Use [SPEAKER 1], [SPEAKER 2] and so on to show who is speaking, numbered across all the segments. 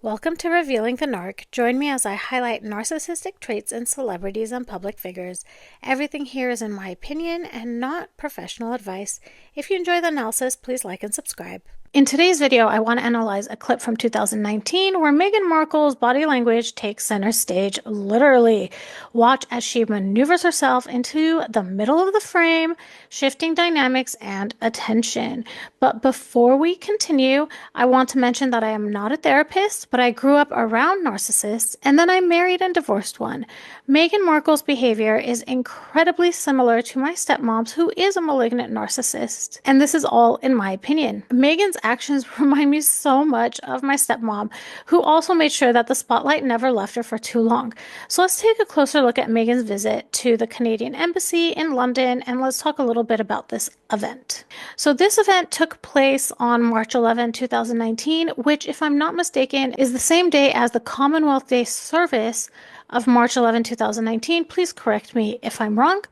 [SPEAKER 1] Welcome to Revealing the Narc. Join me as I highlight narcissistic traits in celebrities and public figures. Everything here is in my opinion and not professional advice. If you enjoy the analysis, please like and subscribe. In today's video, I want to analyze a clip from 2019 where Meghan Markle's body language takes center stage, literally. Watch as she maneuvers herself into the middle of the frame, shifting dynamics and attention. But before we continue, I want to mention that I am not a therapist, but I grew up around narcissists, and then I married and divorced one. Meghan Markle's behavior is incredibly similar to my stepmom's, who is a malignant narcissist. And this is all in my opinion. Meghan's actions remind me so much of my stepmom, who also made sure that the spotlight never left her for too long. So let's take a closer look at Meghan's visit to the Canadian Embassy in London, and let's talk a little bit about this event. So this event took place on March 11, 2019, which, if I'm not mistaken, is the same day as the Commonwealth Day service of March 11, 2019. Please correct me if I'm wrong.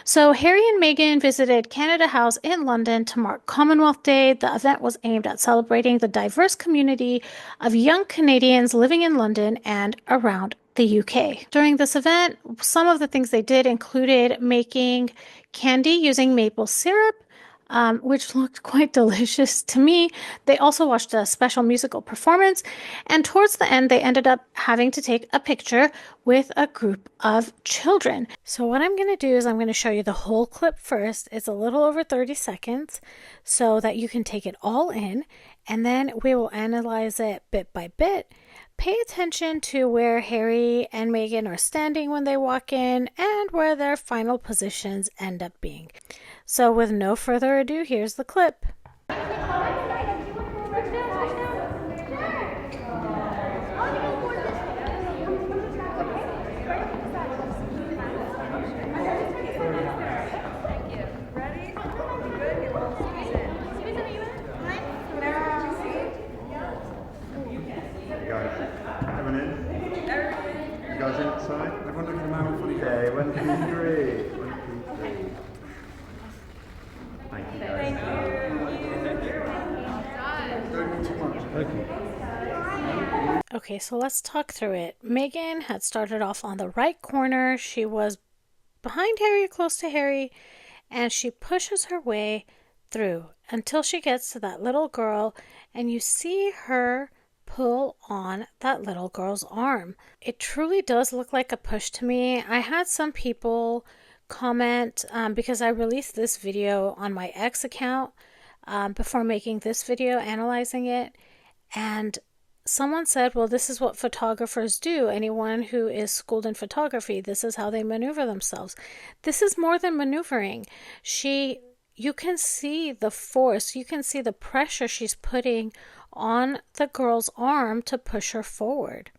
[SPEAKER 1] So Harry and Meghan visited Canada House in London to mark Commonwealth Day. The event was aimed at celebrating the diverse community of young Canadians living in London and around the UK. During this event, some of the things they did included making candy using maple syrup, which looked quite delicious to me. They also watched a special musical performance, and towards the end, they ended up having to take a picture with a group of children. So what I'm going to do is I'm going to show you the whole clip first. It's a little over 30 seconds so that you can take it all in, and then we will analyze it bit by bit. Pay attention to where Harry and Meghan are standing when they walk in and where their final positions end up being. So with no further ado, here's the clip.
[SPEAKER 2] Inside. Everyone look at the man with funny hair. 1, 2, 3. 1, 2, 3. Thank you, guys. Don't do too much.
[SPEAKER 1] Okay, so let's talk through it. Meghan had started off on the right corner. She was behind Harry, close to Harry, and she pushes her way through until she gets to that little girl, and you see her pull on that little girl's arm. It truly does look like a push to me. I had some people comment because I released this video on my ex account before making this video analyzing it, and someone said, well, this is what photographers do. Anyone who is schooled in photography, this is how they maneuver themselves. This is more than maneuvering. You can see the force, you can see the pressure she's putting on the girl's arm to push her forward.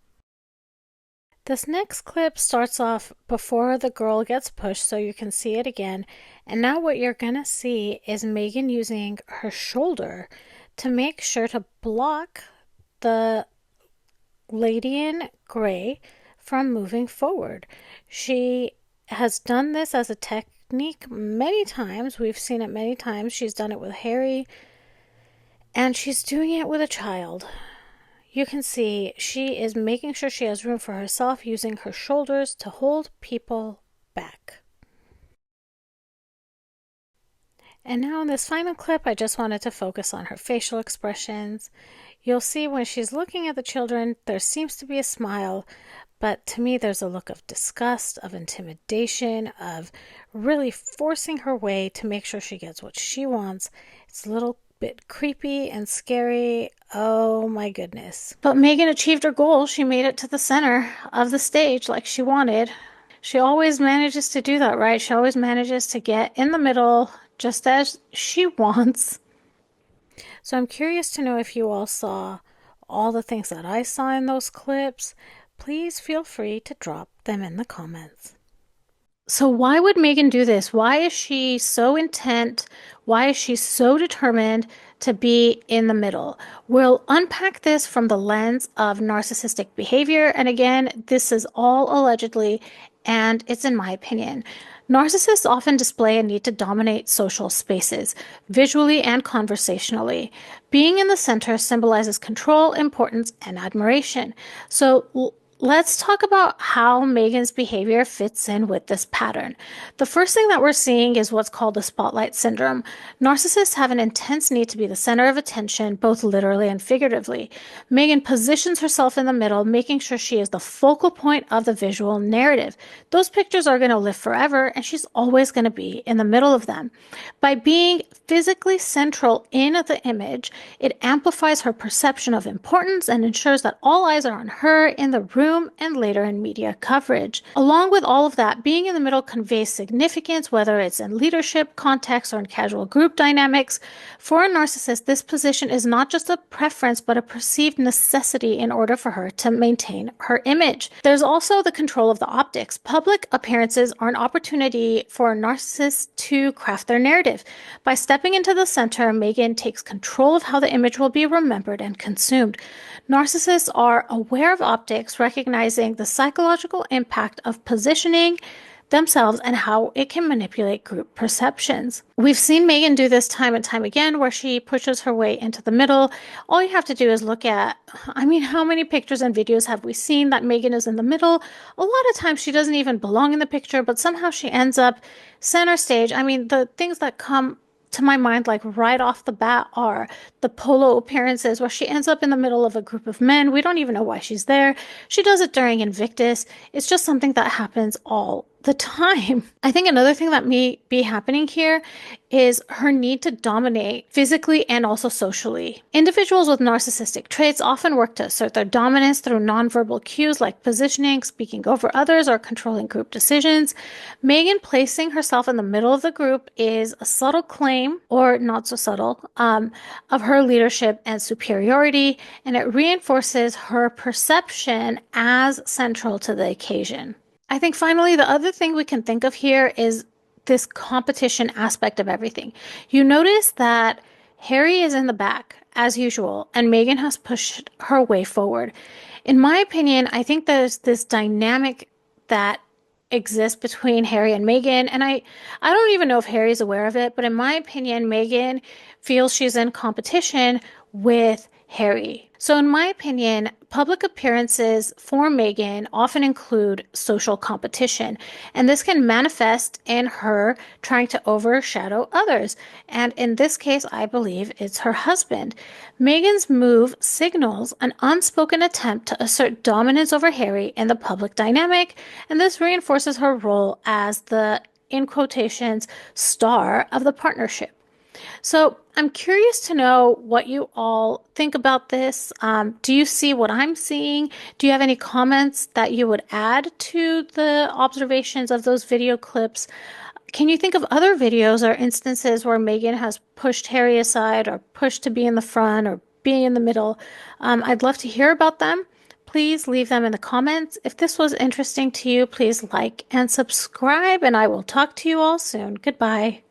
[SPEAKER 1] This next clip starts off before the girl gets pushed, so you can see it again. And now what you're going to see is Meghan using her shoulder to make sure to block the lady in gray from moving forward. She has done this as a technique many times. We've seen it many times. She's done it with Harry, and she's doing it with a child. You can see she is making sure she has room for herself, using her shoulders to hold people back. And now in this final clip, I just wanted to focus on her facial expressions. You'll see when she's looking at the children, there seems to be a smile, but to me there's a look of disgust, of intimidation, of really forcing her way to make sure she gets what she wants. It's a little bit creepy and scary. Oh my goodness. But Meghan achieved her goal. She made it to the center of the stage like she wanted. She always manages to do that, right? She always manages to get in the middle just as she wants. So I'm curious to know if you all saw all the things that I saw in those clips. Please feel free to drop them in the comments. So why would Meghan do this? Why is she so intent? Why is she so determined to be in the middle? We'll unpack this from the lens of narcissistic behavior. And again, this is all allegedly, and it's in my opinion. Narcissists often display a need to dominate social spaces, visually and conversationally. Being in the center symbolizes control, importance, and admiration. So let's talk about how Meghan's behavior fits in with this pattern. The first thing that we're seeing is what's called the spotlight syndrome. Narcissists have an intense need to be the center of attention, both literally and figuratively. Meghan positions herself in the middle, making sure she is the focal point of the visual narrative. Those pictures are going to live forever, and she's always going to be in the middle of them. By being physically central in the image, it amplifies her perception of importance and ensures that all eyes are on her in the room and later in media coverage. Along with all of that, being in the middle conveys significance, whether it's in leadership context or in casual group dynamics. For a narcissist, this position is not just a preference, but a perceived necessity in order for her to maintain her image. There's also the control of the optics. Public appearances are an opportunity for narcissists to craft their narrative. By stepping into the center, Meghan takes control of how the image will be remembered and consumed. Narcissists are aware of optics, recognizing the psychological impact of positioning themselves and how it can manipulate group perceptions. We've seen Meghan do this time and time again, where she pushes her way into the middle. All you have to do is look at, how many pictures and videos have we seen that Meghan is in the middle? A lot of times she doesn't even belong in the picture, but somehow she ends up center stage. The things that come to my mind, like right off the bat, are the polo appearances where she ends up in the middle of a group of men. We don't even know why she's there. She does it during Invictus. It's just something that happens all the time. I think another thing that may be happening here is her need to dominate physically and also socially. Individuals with narcissistic traits often work to assert their dominance through nonverbal cues like positioning, speaking over others, or controlling group decisions. Meghan placing herself in the middle of the group is a subtle claim, or not so subtle, of her leadership and superiority, and it reinforces her perception as central to the occasion. I think finally, the other thing we can think of here is this competition aspect of everything. You notice that Harry is in the back, as usual, and Meghan has pushed her way forward. In my opinion, I think there's this dynamic that exists between Harry and Meghan, and I don't even know if Harry's aware of it, but in my opinion, Meghan feels she's in competition with Harry. So in my opinion, public appearances for Meghan often include social competition, and this can manifest in her trying to overshadow others. And in this case, I believe it's her husband. Meghan's move signals an unspoken attempt to assert dominance over Harry in the public dynamic, and this reinforces her role as the, in quotations, star of the partnership. So I'm curious to know what you all think about this. Do you see what I'm seeing? Do you have any comments that you would add to the observations of those video clips? Can you think of other videos or instances where Meghan has pushed Harry aside or pushed to be in the front or be in the middle? I'd love to hear about them. Please leave them in the comments. If this was interesting to you, please like and subscribe, and I will talk to you all soon. Goodbye.